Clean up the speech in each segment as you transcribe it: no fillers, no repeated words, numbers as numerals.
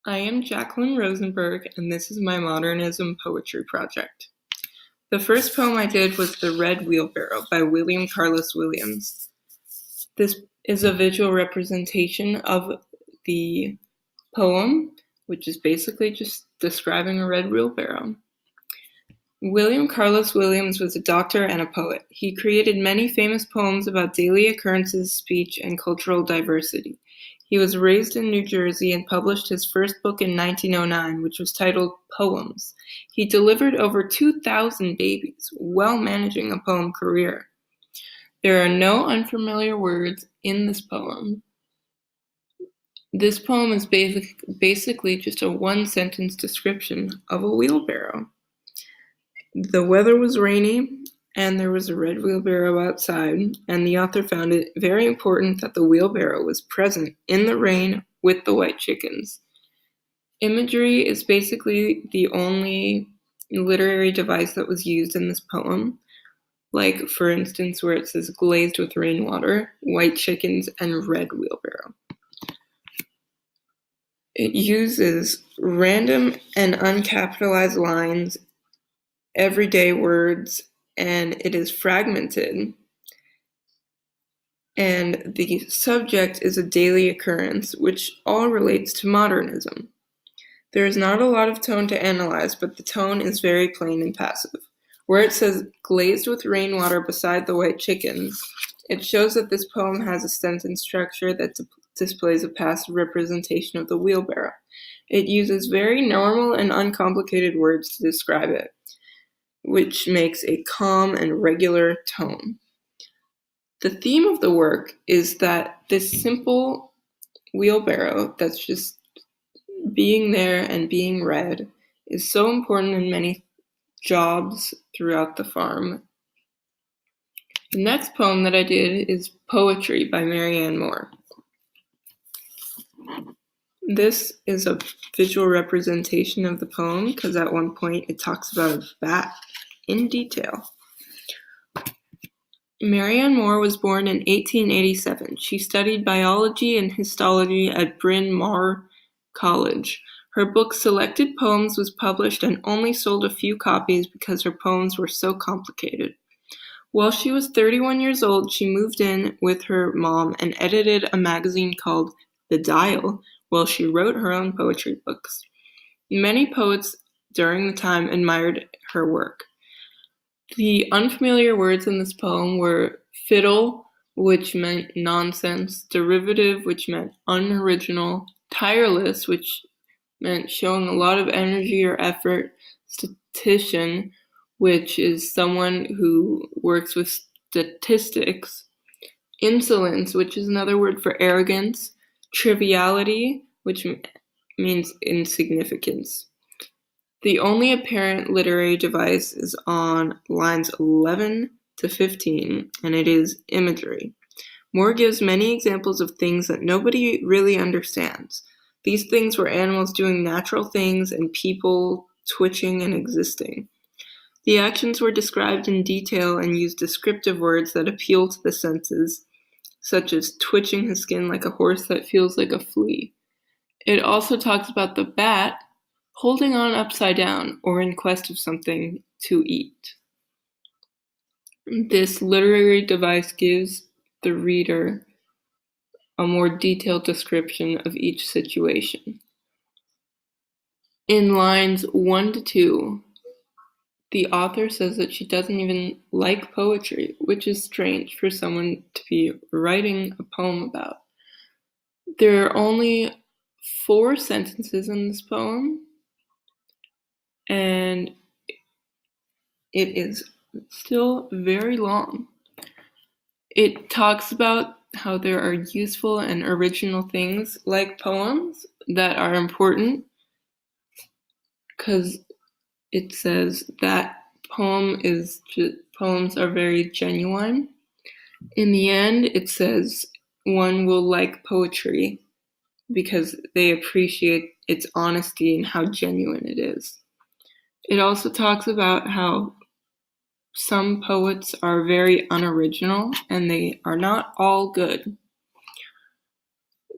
I am Jacqueline Rosenberg, and this is my modernism poetry project. The first poem I did was The Red Wheelbarrow by William Carlos Williams. This is a visual representation of the poem, which is basically just describing a red wheelbarrow. William Carlos Williams was a doctor and a poet. He created many famous poems about daily occurrences, speech, and cultural diversity. He was raised in New Jersey and published his first book in 1909, which was titled Poems. He delivered over 2,000 babies, while managing a poem career. There are no unfamiliar words in this poem. This poem is basically just a one-sentence description of a wheelbarrow. The weather was rainy, and there was a red wheelbarrow outside, and the author found it very important that the wheelbarrow was present in the rain with the white chickens. Imagery is basically the only literary device that was used in this poem, like, for instance, where it says glazed with rainwater, white chickens, and red wheelbarrow. It uses random and uncapitalized lines, everyday words, and it is fragmented. And the subject is a daily occurrence, which all relates to modernism. There is not a lot of tone to analyze, but the tone is very plain and passive. Where it says glazed with rainwater beside the white chickens, it shows that this poem has a sentence structure that displays a passive representation of the wheelbarrow. It uses very normal and uncomplicated words to describe it, which makes a calm and regular tone. The theme of the work is that this simple wheelbarrow that's just being there and being red is so important in many jobs throughout the farm. The next poem that I did is Poetry by Marianne Moore. This is a visual representation of the poem because at one point it talks about a bat in detail. Marianne Moore was born in 1887. She studied biology and histology at Bryn Mawr College. Her book Selected Poems was published and only sold a few copies because her poems were so complicated. While she was 31 years old, she moved in with her mom and edited a magazine called The Dial while she wrote her own poetry books. Many poets during the time admired her work. The unfamiliar words in this poem were fiddle, which meant nonsense, derivative, which meant unoriginal, tireless, which meant showing a lot of energy or effort, statistician, which is someone who works with statistics, insolence, which is another word for arrogance, triviality, which means insignificance. The only apparent literary device is on lines 11 to 15, and it is imagery. Moore gives many examples of things that nobody really understands. These things were animals doing natural things and people twitching and existing. The actions were described in detail and used descriptive words that appeal to the senses, such as twitching his skin like a horse that feels like a flea. It also talks about the bat holding on upside down or in quest of something to eat. This literary device gives the reader a more detailed description of each situation. In lines 1 to 2, the author says that she doesn't even like poetry, which is strange for someone to be writing a poem about. There are only 4 sentences in this poem, and it is still very long. It talks about how there are useful and original things like poems that are important because it says that poems are very genuine. In the end, it says one will like poetry because they appreciate its honesty and how genuine it is. It also talks about how some poets are very unoriginal and they are not all good.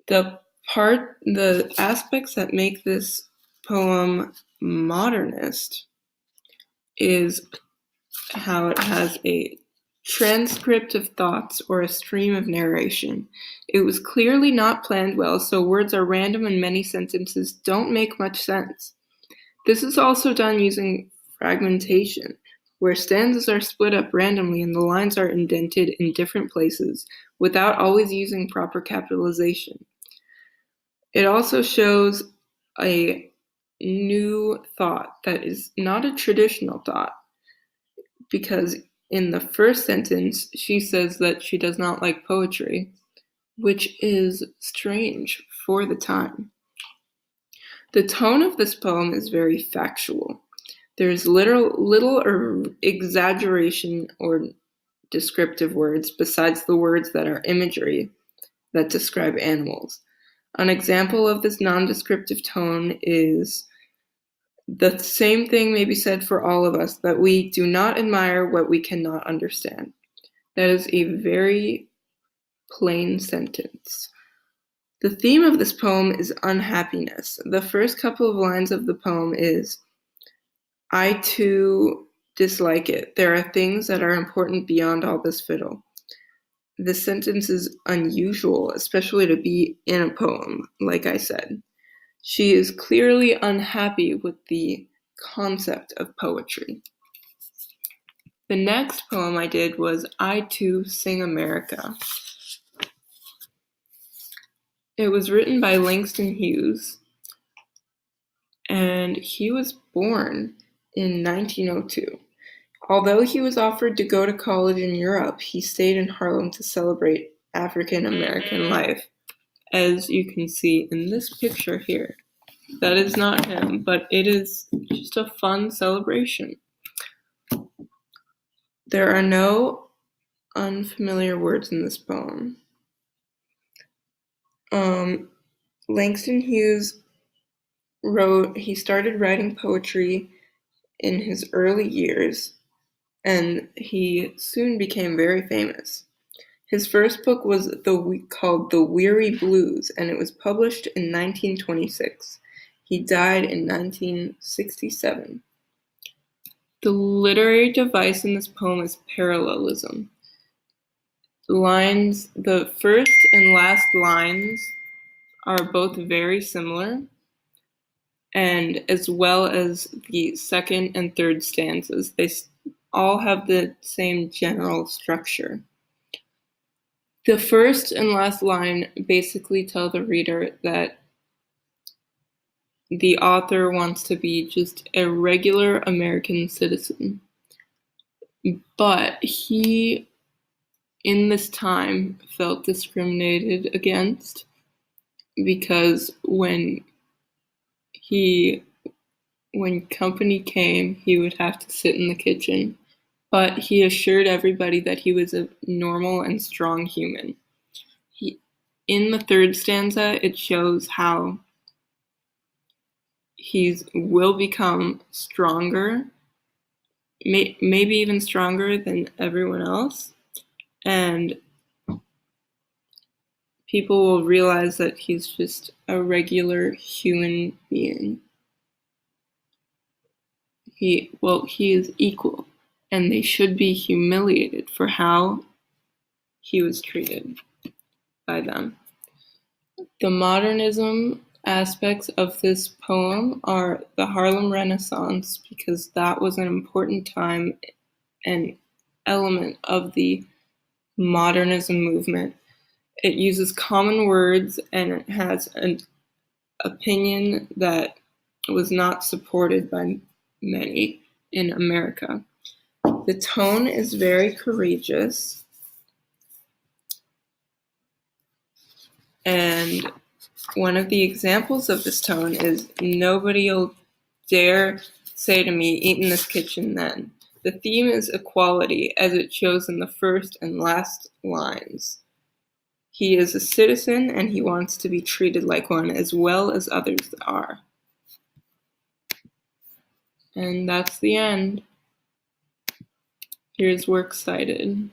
The The aspects that make this poem modernist is how it has a transcript of thoughts or a stream of narration. It was clearly not planned well, so words are random and many sentences don't make much sense. This is also done using fragmentation, where stanzas are split up randomly and the lines are indented in different places without always using proper capitalization. It also shows a new thought that is not a traditional thought, because in the first sentence, she says that she does not like poetry, which is strange for the time. The tone of this poem is very factual. There's little or exaggeration or descriptive words besides the words that are imagery that describe animals. An example of this non-descriptive tone is the same thing may be said for all of us, that we do not admire what we cannot understand. That is a very plain sentence. The theme of this poem is unhappiness. The first couple of lines of the poem is, I too dislike it. There are things that are important beyond all this fiddle. This sentence is unusual, especially to be in a poem, like I said. She is clearly unhappy with the concept of poetry. The next poem I did was I Too Sing America. It was written by Langston Hughes, and he was born in 1902. Although he was offered to go to college in Europe, he stayed in Harlem to celebrate African American life, as you can see in this picture here. That is not him, but it is just a fun celebration. There are no unfamiliar words in this poem. Langston Hughes he started writing poetry in his early years, and he soon became very famous. His first book was called The Weary Blues, and it was published in 1926. He died in 1967. The literary device in this poem is parallelism. The first and last lines are both very similar, and as well as the second and third stanzas. They all have the same general structure. The first and last line basically tell the reader that the author wants to be just a regular American citizen. But he, in this time, felt discriminated against because when company came, he would have to sit in the kitchen. But he assured everybody that he was a normal and strong human. In the third stanza, it shows how he will become stronger, maybe even stronger than everyone else, and people will realize that he's just a regular human being. He is equal, and they should be humiliated for how he was treated by them. The modernism aspects of this poem are the Harlem Renaissance, because that was an important time and element of the modernism movement. It uses common words and it has an opinion that was not supported by many in America. The tone is very courageous, and one of the examples of this tone is, nobody'll dare say to me, eat in this kitchen then. The theme is equality, as it shows in the first and last lines. He is a citizen and he wants to be treated like one as well as others are. And that's the end. Here's works cited.